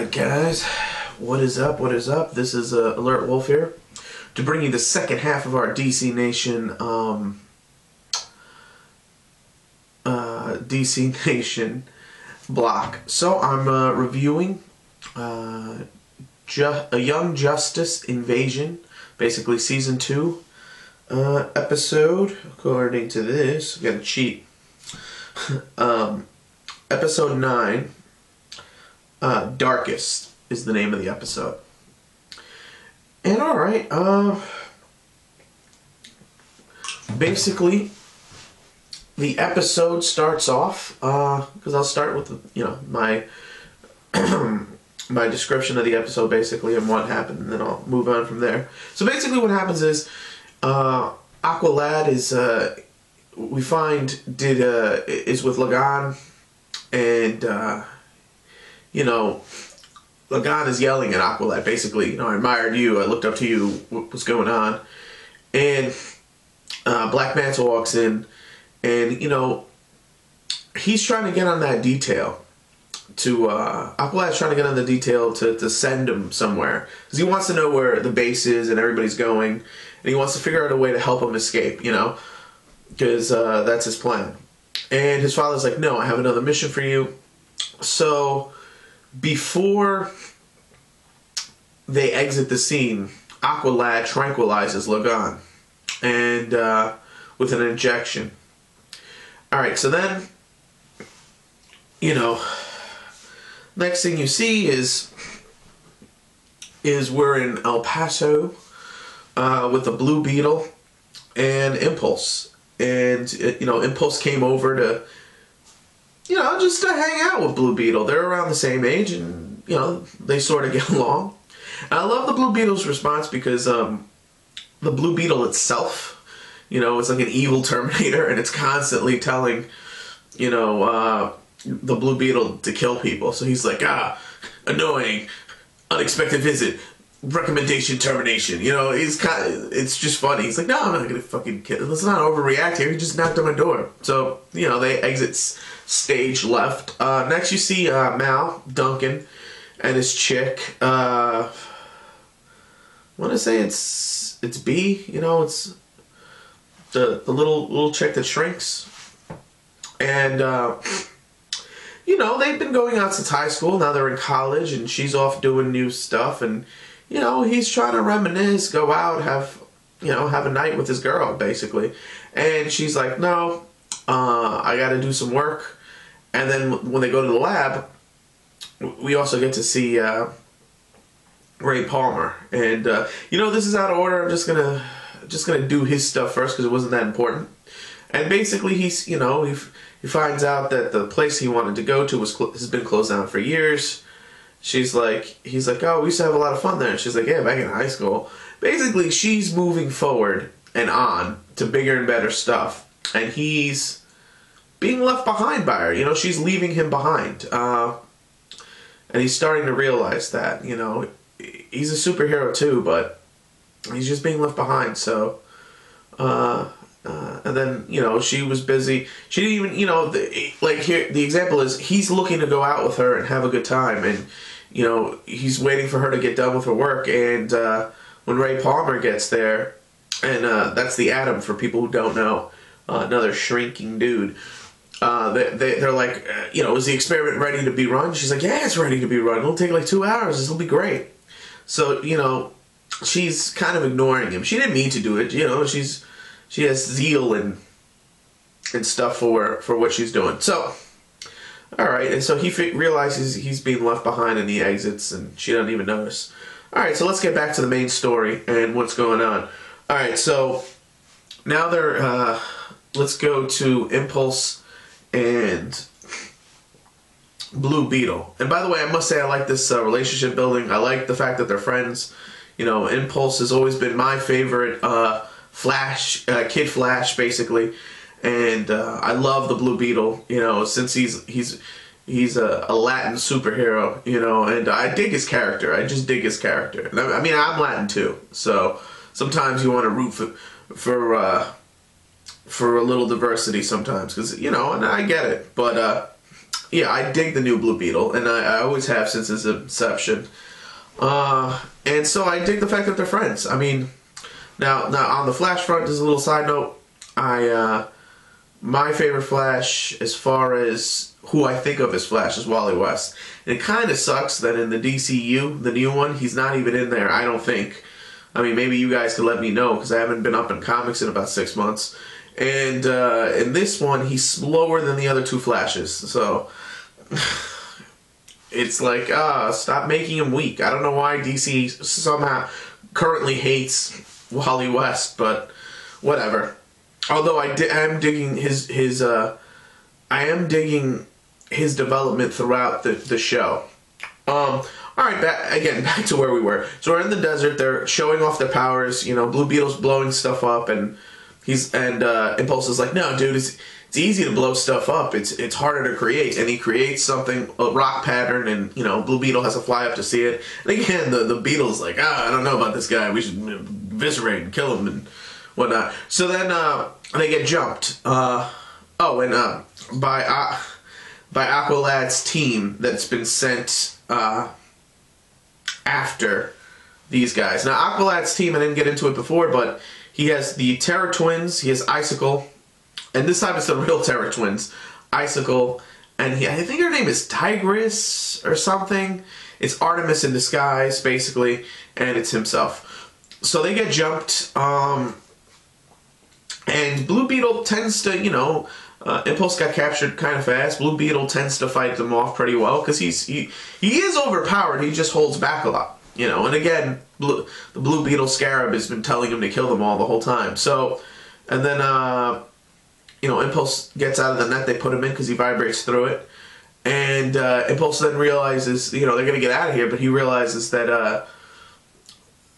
Alright guys, what is up, what is up? This is alertwolf here to bring you the second half of our DC Nation block. So I'm reviewing A Young Justice Invasion, basically Season 2 episode, according to this. I gotta cheat. Episode 9, Darkest is the name of the episode. And alright, basically, the episode starts off, because I'll start with, my my description of the episode, basically, and what happened, and then I'll move on from there. So basically what happens is, Aqualad is, we find, is with Lagan, and, Lagan is yelling at Aqualad, basically, I admired you, I looked up to you, what's going on? And Black Manta walks in, and, he's trying to get on that detail to, Aqualad's trying to get on the detail to send him somewhere. Because he wants to know where the base is and everybody's going, and he wants to figure out a way to help him escape, because that's his plan. And his father's like, no, I have another mission for you. So, before they exit the scene, Aqualad tranquilizes Lagan, and with an injection. Alright, so then, next thing you see is we're in El Paso with the Blue Beetle and Impulse. And, Impulse came over to, just to hang out with Blue Beetle. They're around the same age, and, they sort of get along. And I love the Blue Beetle's response because the Blue Beetle itself, it's like an evil Terminator, and it's constantly telling, the Blue Beetle to kill people. So he's like, annoying, unexpected visit, recommendation termination. It's just funny. He's like, no, I'm not gonna fucking kill. Let's not overreact here. He just knocked on my door. So, they exit stage left. Next you see Mal, Duncan, and his chick. I want to say it's B. It's the little chick that shrinks. And they've been going out since high school. Now they're in college, and she's off doing new stuff. And he's trying to reminisce, go out, have a night with his girl, basically. And she's like, no, I got to do some work. And then when they go to the lab, we also get to see Ray Palmer. And this is out of order. I'm just gonna do his stuff first because it wasn't that important. And basically, he finds out that the place he wanted to go to has been closed down for years. He's like, oh, we used to have a lot of fun there. And she's like, yeah, back in high school. Basically, she's moving forward and on to bigger and better stuff. And he's being left behind by her. She's leaving him behind. And he's starting to realize that, he's a superhero too, but he's just being left behind. So, and then, she was busy. She didn't even, here, the example is he's looking to go out with her and have a good time. And, he's waiting for her to get done with her work. And when Ray Palmer gets there, and that's the Atom for people who don't know, another shrinking dude. They're like, is the experiment ready to be run? She's like, yeah, it's ready to be run. It'll take like 2 hours. This will be great. So, she's kind of ignoring him. She didn't mean to do it. She has zeal and stuff for what she's doing. So, alright, and so he realizes he's being left behind and he exits, and she doesn't even notice. Alright, so let's get back to the main story and what's going on. Alright, so now let's go to Impulse and Blue Beetle. And by the way, I must say I like this relationship building. I like the fact that they're friends. Impulse has always been my favorite Kid Flash, basically. And I love the Blue Beetle, since he's a Latin superhero, and I dig his character. I just dig his character. And I mean, I'm Latin too, so sometimes you want to root for a little diversity sometimes, because, and I get it. But yeah, I dig the new Blue Beetle, and I always have since its inception. And so I dig the fact that they're friends. I mean, now on the Flash front, just a little side note. My favorite Flash, as far as who I think of as Flash, is Wally West. And it kind of sucks that in the DCU, the new one, he's not even in there, I don't think. I mean, maybe you guys could let me know, because I haven't been up in comics in about 6 months. And in this one, he's slower than the other two Flashes. So it's like, stop making him weak. I don't know why DC somehow currently hates Wally West, but whatever. Although I am digging I am digging his development throughout the show. All right, back to where we were. So we're in the desert. They're showing off their powers. You know, Blue Beetle's blowing stuff up, and Impulse is like, no, dude, it's easy to blow stuff up. It's harder to create. And he creates something, a rock pattern, and you know, Blue Beetle has to fly up to see it. And again, the Beetle's like, I don't know about this guy. We should eviscerate and kill him and whatnot. So then they get jumped. By Aqualad's team that's been sent after these guys. Now, Aqualad's team, I didn't get into it before, but he has the Terror Twins, he has Icicle, and this time it's the real Terror Twins, Icicle, and I think her name is Tigress or something. It's Artemis in disguise, basically, and it's himself. So they get jumped, and Blue Beetle tends to, you know, Impulse got captured kind of fast. Blue Beetle tends to fight them off pretty well because he is overpowered. He just holds back a lot, you know. And again, the Blue Beetle Scarab has been telling him to kill them all the whole time. So, and then you know, Impulse gets out of the net they put him in because he vibrates through it, and Impulse then realizes, you know, they're gonna get out of here, but he realizes that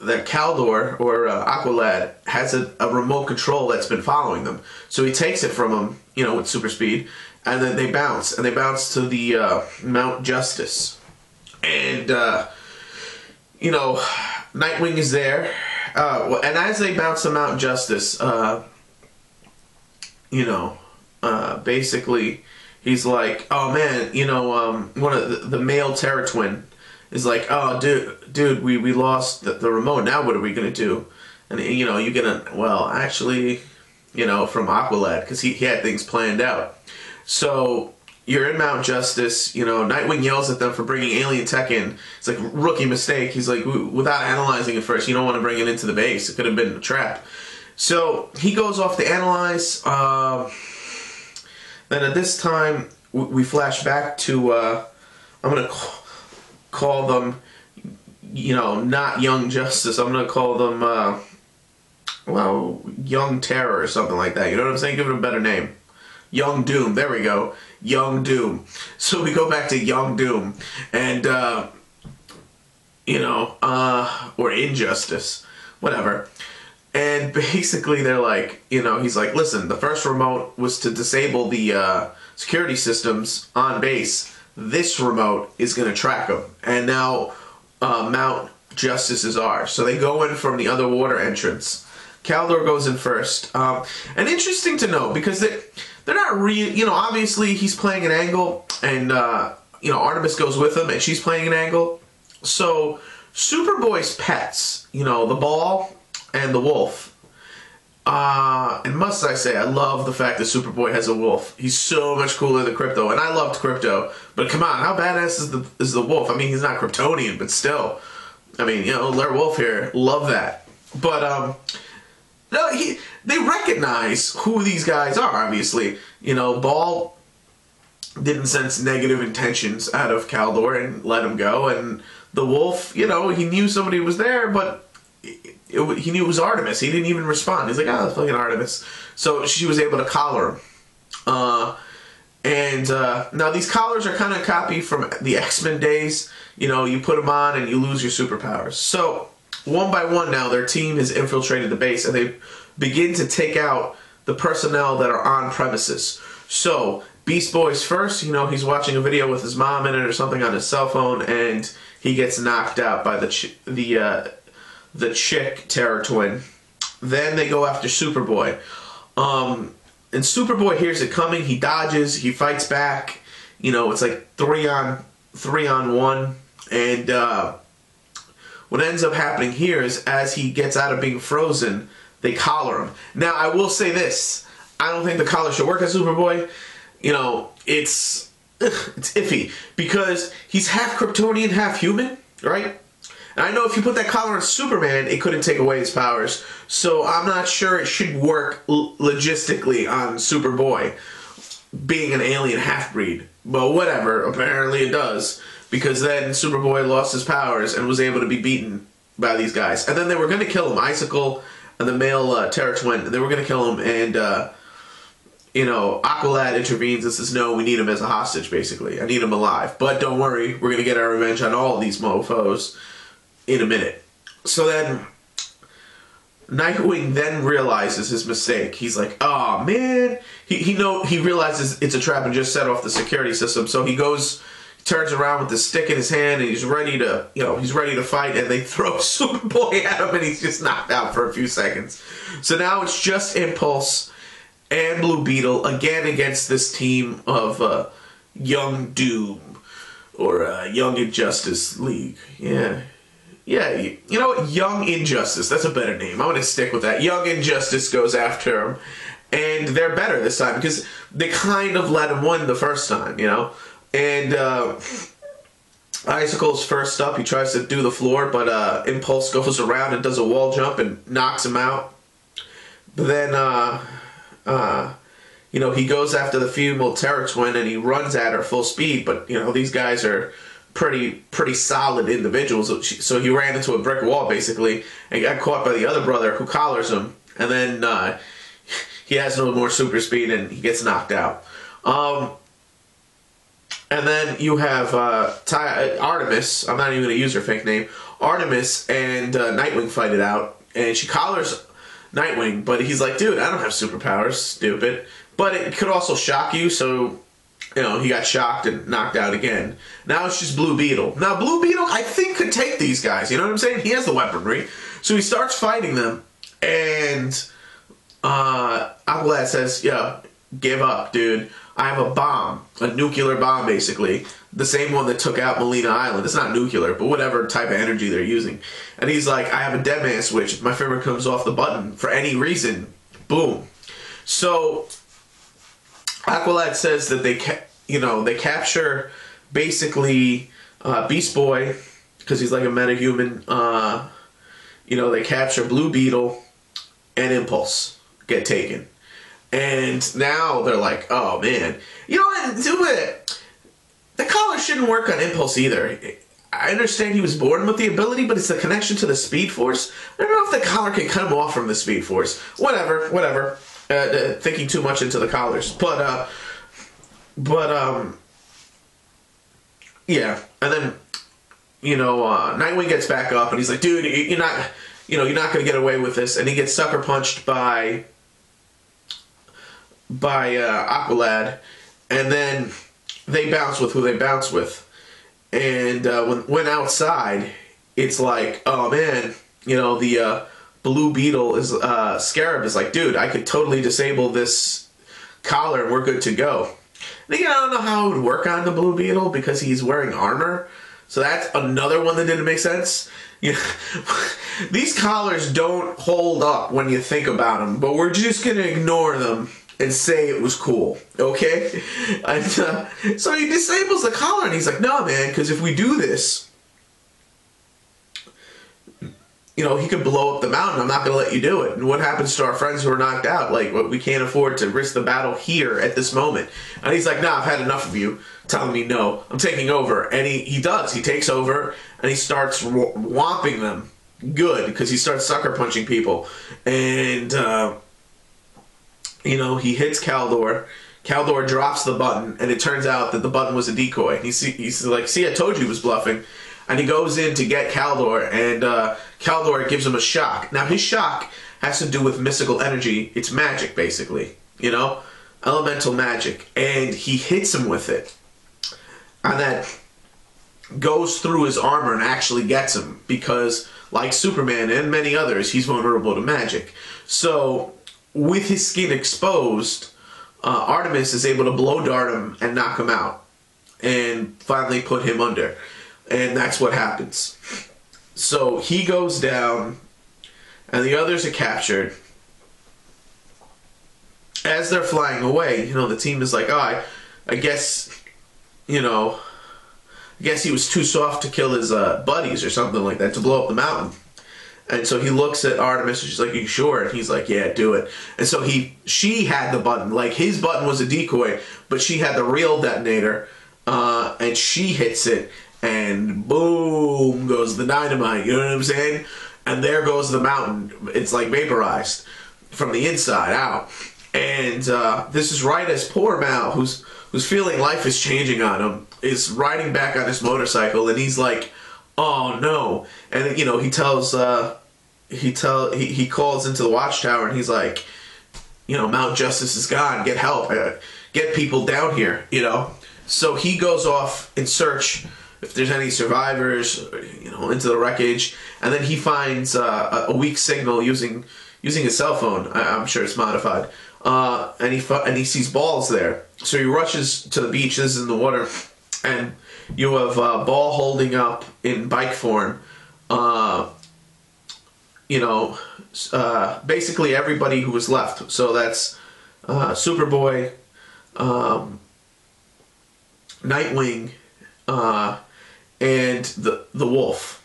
that Kaldor, or Aqualad, has a remote control that's been following them. So he takes it from him, you know, with super speed, and then they bounce. And they bounce to the Mount Justice. And, you know, Nightwing is there. And as they bounce to Mount Justice, you know, basically, he's like, oh man, you know, one of the male Terror Twin is like, oh, dude, we lost the remote. Now what are we going to do? And, you know, well, actually, you know, from Aqualad, because he had things planned out. So you're in Mount Justice, you know, Nightwing yells at them for bringing alien tech in. It's like, rookie mistake. He's like, without analyzing it first, you don't want to bring it into the base. It could have been a trap. So he goes off to analyze. Then at this time, we flash back to, I'm going to call them, you know, not Young Justice. I'm going to call them, well, Young Terror or something like that. You know what I'm saying? Give it a better name. Young Doom. There we go. Young Doom. So we go back to Young Doom. And, you know, or Injustice. Whatever. And basically they're like, you know, he's like, listen, the first remote was to disable the security systems on base. This remote is going to track them. And now Mount Justice is ours. So they go in from the other water entrance. Kaldor goes in first. And interesting to note, because they're not real, you know, obviously he's playing an angle, and, you know, Artemis goes with him, and she's playing an angle. So Superboy's pets, you know, the ball and the wolf. And must I say, I love the fact that Superboy has a wolf. He's so much cooler than Crypto, and I loved Crypto. But come on, how badass is the wolf? I mean, he's not Kryptonian, but still. I mean, you know, Alertwolf here, love that. But no, they recognize who these guys are. Obviously, you know, Ball didn't sense negative intentions out of Kaldor and let him go, and the wolf, you know, he knew somebody was there, but he knew it was Artemis. He didn't even respond. He's like, oh, it's fucking Artemis. So she was able to collar him. Now these collars are kind of a copy from the X-Men days. You know, you put them on and you lose your superpowers. So one by one now, their team has infiltrated the base, and they begin to take out the personnel that are on premises. So Beast Boy's first, you know, he's watching a video with his mom in it or something on his cell phone, and he gets knocked out by the chick Terror Twin. Then they go after Superboy. And Superboy hears it coming. He dodges. He fights back. it's like 3-on-1, and what ends up happening here is as he gets out of being frozen, they collar him. Now, I will say this. I don't think the collar should work on Superboy. It's iffy because he's half Kryptonian, half human, right? And I know if you put that collar on Superman, it couldn't take away his powers. So I'm not sure it should work logistically on Superboy being an alien half-breed. But whatever, apparently it does. Because then Superboy lost his powers and was able to be beaten by these guys. And then they were going to kill him. Icicle and the male Terra Twin, they were going to kill him. And, Aqualad intervenes and says, no, we need him as a hostage, basically. I need him alive. But don't worry, we're going to get our revenge on all of these mofos in a minute. So then Nightwing then realizes his mistake. He's like, oh man, he realizes it's a trap and just set off the security system. So he turns around with the stick in his hand and he's ready to fight, and they throw Superboy at him and he's just knocked out for a few seconds. So now it's just Impulse and Blue Beetle again against this team of Young Doom or Young Injustice League. Yeah, you know what? Young Injustice. That's a better name. I'm going to stick with that. Young Injustice goes after him. And they're better this time because they kind of let him win the first time, And Icicle's first up. He tries to do the floor, but Impulse goes around and does a wall jump and knocks him out. But then, he goes after the female Terra Twin and he runs at her full speed. But, these guys are pretty solid individuals, so he ran into a brick wall basically and got caught by the other brother who collars him, and then he has no more super speed and he gets knocked out. And then you have Artemis. I'm not even going to use her fake name. Artemis and Nightwing fight it out, and she collars Nightwing, but he's like, dude, I don't have superpowers, stupid. But it could also shock you, so he got shocked and knocked out again. Now it's just Blue Beetle. Now, Blue Beetle, I think, could take these guys. You know what I'm saying? He has the weaponry. So he starts fighting them, and Aqualad says, yeah, give up, dude. I have a bomb. A nuclear bomb, basically. The same one that took out Molina Island. It's not nuclear, but whatever type of energy they're using. And he's like, I have a dead man switch. If my finger comes off the button for any reason, boom. So Aqualad says that they capture basically Beast Boy because he's like a metahuman. They capture Blue Beetle and Impulse get taken, and now they're like, oh man, the collar shouldn't work on Impulse either. I understand he was born with the ability, but it's the connection to the Speed Force. I don't know if the collar can cut him off from the Speed Force. Whatever. Thinking too much into the collars, but yeah. And then Nightwing gets back up and he's like, dude, you're not gonna get away with this, and he gets sucker punched by Aqualad, and then they bounce with who they bounce with, and when outside, it's like, oh man, the Blue Beetle is Scarab is like, dude, I could totally disable this collar and we're good to go. And again, I don't know how it would work on the Blue Beetle because he's wearing armor. So that's another one that didn't make sense. These collars don't hold up when you think about them, but we're just going to ignore them and say it was cool, okay? And, so he disables the collar and he's like, no, man, because if we do this, he could blow up the mountain. I'm not going to let you do it. And what happens to our friends who are knocked out? Like, we can't afford to risk the battle here at this moment. And he's like, nah, I've had enough of you telling me no. I'm taking over. And he does. He takes over and he starts whomping them good because he starts sucker punching people. And, he hits Kaldor. Kaldor drops the button, and it turns out that the button was a decoy. He's like, see, I told you he was bluffing. And he goes in to get Kaldor, and Kaldor gives him a shock. Now, his shock has to do with mystical energy. It's magic, basically, elemental magic. And he hits him with it. And that goes through his armor and actually gets him because, like Superman and many others, he's vulnerable to magic. So, with his skin exposed, Artemis is able to blow dart him and knock him out. and finally put him under. And that's what happens. So he goes down, and the others are captured. As they're flying away, the team is like, oh, I guess, I guess he was too soft to kill his buddies or something like that, to blow up the mountain. And so he looks at Artemis, and she's like, "Are you sure?" And he's like, "Yeah, do it." And so she had the button. Like, his button was a decoy, but she had the real detonator, and she hits it, and boom goes the dynamite. You know what I'm saying? And there goes the mountain. It's like vaporized from the inside out. And this is right as poor Mal, who's feeling life is changing on him, is riding back on his motorcycle, and he's like, "Oh no!" And he tells he calls into the watchtower, and he's like, "Mount Justice is gone. Get help. Get people down here." So he goes off in search if there's any survivors, into the wreckage, and then he finds a weak signal using his cell phone. I'm sure it's modified, and he sees Balls there. So he rushes to the beach. This is in the water, and you have Ball holding up in bike form. Basically everybody who was left. So that's Superboy, Nightwing, and the Wolf.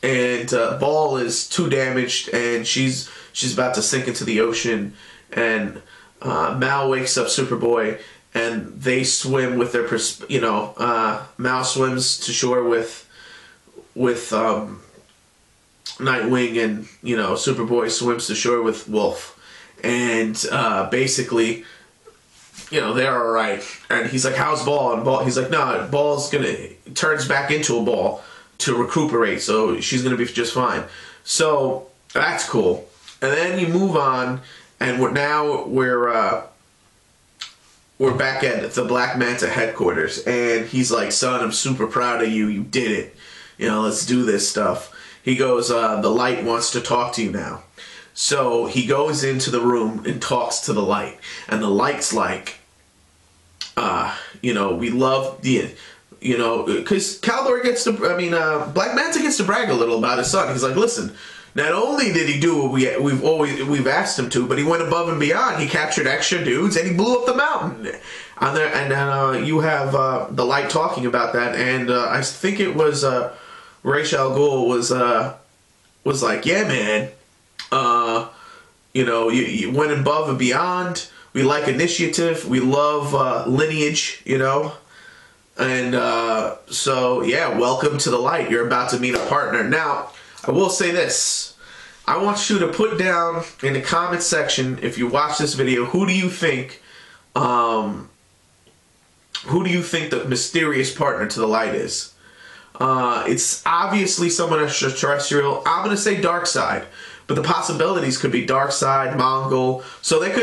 And Ball is too damaged, and she's about to sink into the ocean. And Mal wakes up Superboy, and they swim with their Mal swims to shore with Nightwing, and Superboy swims to shore with Wolf, and basically they're all right. And he's like, "How's Ball?" And he's like, "No, Ball's turns back into a ball to recuperate, so she's gonna be just fine." So that's cool. And then you move on, and we're back at the Black Manta headquarters, and he's like, "Son, I'm super proud of you. You did it. Let's do this stuff." He goes, "The Light wants to talk to you now." So he goes into the room and talks to the Light, and the Light's like, we love the, because Black Manta gets to brag a little about his son. He's like, "Listen, not only did he do what we've asked him to, but he went above and beyond. He captured extra dudes, and he blew up the mountain." And you have the Light talking about that, and I think it was Ra's al Ghul was like, "Yeah, man, you went above and beyond. We like initiative. We love lineage, And so, yeah, welcome to the Light. You're about to meet a partner." Now, I will say this. I want you to put down in the comment section, if you watch this video, who do you think the mysterious partner to the Light is? It's obviously someone extraterrestrial. I'm going to say Darkseid, but the possibilities could be Darkseid, Mongol. So there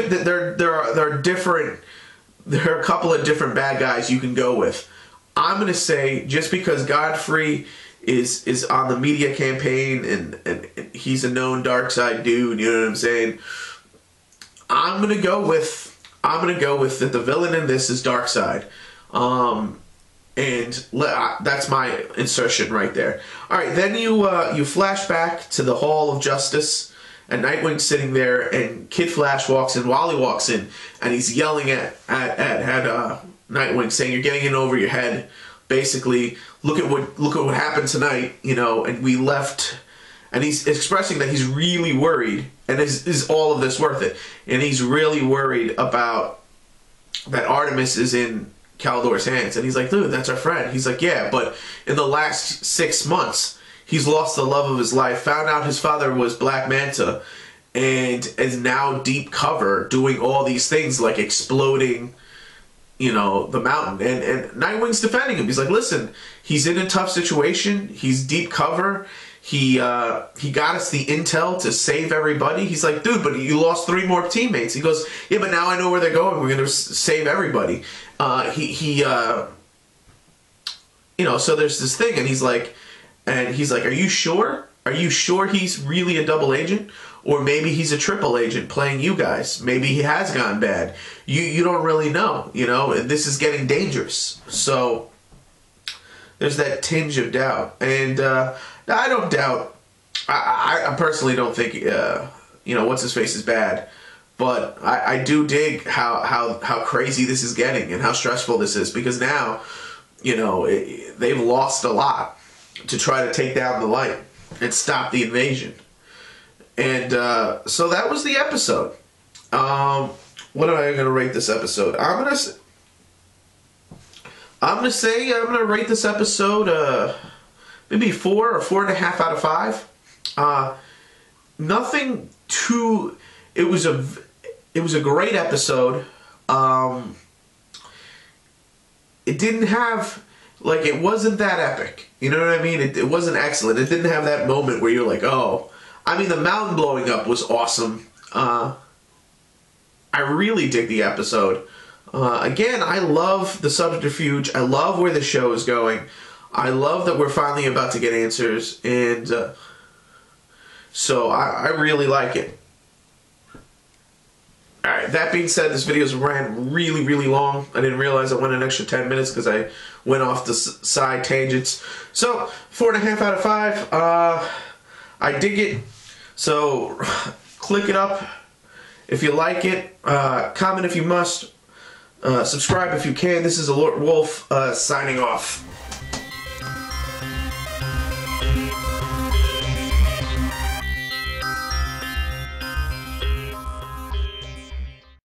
are a couple of different bad guys you can go with. I'm going to say, just because Godfrey is on the media campaign and he's a known Darkseid dude, you know what I'm saying? I'm going to go with that the villain in this is Darkseid. And that's my insertion right there. All right, then you flash back to the Hall of Justice, and Nightwing's sitting there, and Kid Flash walks in. Wally walks in, and he's yelling at Nightwing, saying, "You're getting in over your head. Basically, look at what happened tonight. And we left." And he's expressing that he's really worried, and is all of this worth it? And he's really worried about that Artemis is in Caldor's hands. And he's like, "Dude, that's our friend." He's like, "Yeah, but in the last 6 months, he's lost the love of his life, found out his father was Black Manta, and is now deep cover doing all these things like exploding, the mountain." And Nightwing's defending him. He's like, "Listen, he's in a tough situation. He's deep cover. He got us the intel to save everybody." He's like, "Dude, but you lost 3 more teammates." He goes, "Yeah, but now I know where they're going. We're going to save everybody." So there's this thing, and he's like, "Are you sure? Are you sure he's really a double agent? Or maybe he's a triple agent playing you guys. Maybe he has gone bad. You don't really know, you know, and this is getting dangerous. So there's that tinge of doubt. And I don't doubt. I personally don't think, you know, what's-his-face is bad. But I do dig how crazy this is getting and how stressful this is. Because now, you know, they've lost a lot to try to take down the light and stop the invasion. And so that was the episode. What am I going to rate this episode? I'm going to rate this episode maybe 4 or 4.5 out of 5. Nothing too. It was a great episode. It didn't have, like, it wasn't that epic. You know what I mean? It wasn't excellent. It didn't have that moment where you're like, oh. I mean, the mountain blowing up was awesome. I really dig the episode. Again, I love the subterfuge. I love where the show is going. I love that we're finally about to get answers. And so I really like it. Alright, that being said, this video ran really, really long. I didn't realize I went an extra 10 minutes because I went off the side tangents. So, 4.5 out of 5. I dig it. So, click it up if you like it. Comment if you must. Subscribe if you can. This is alertwolf signing off.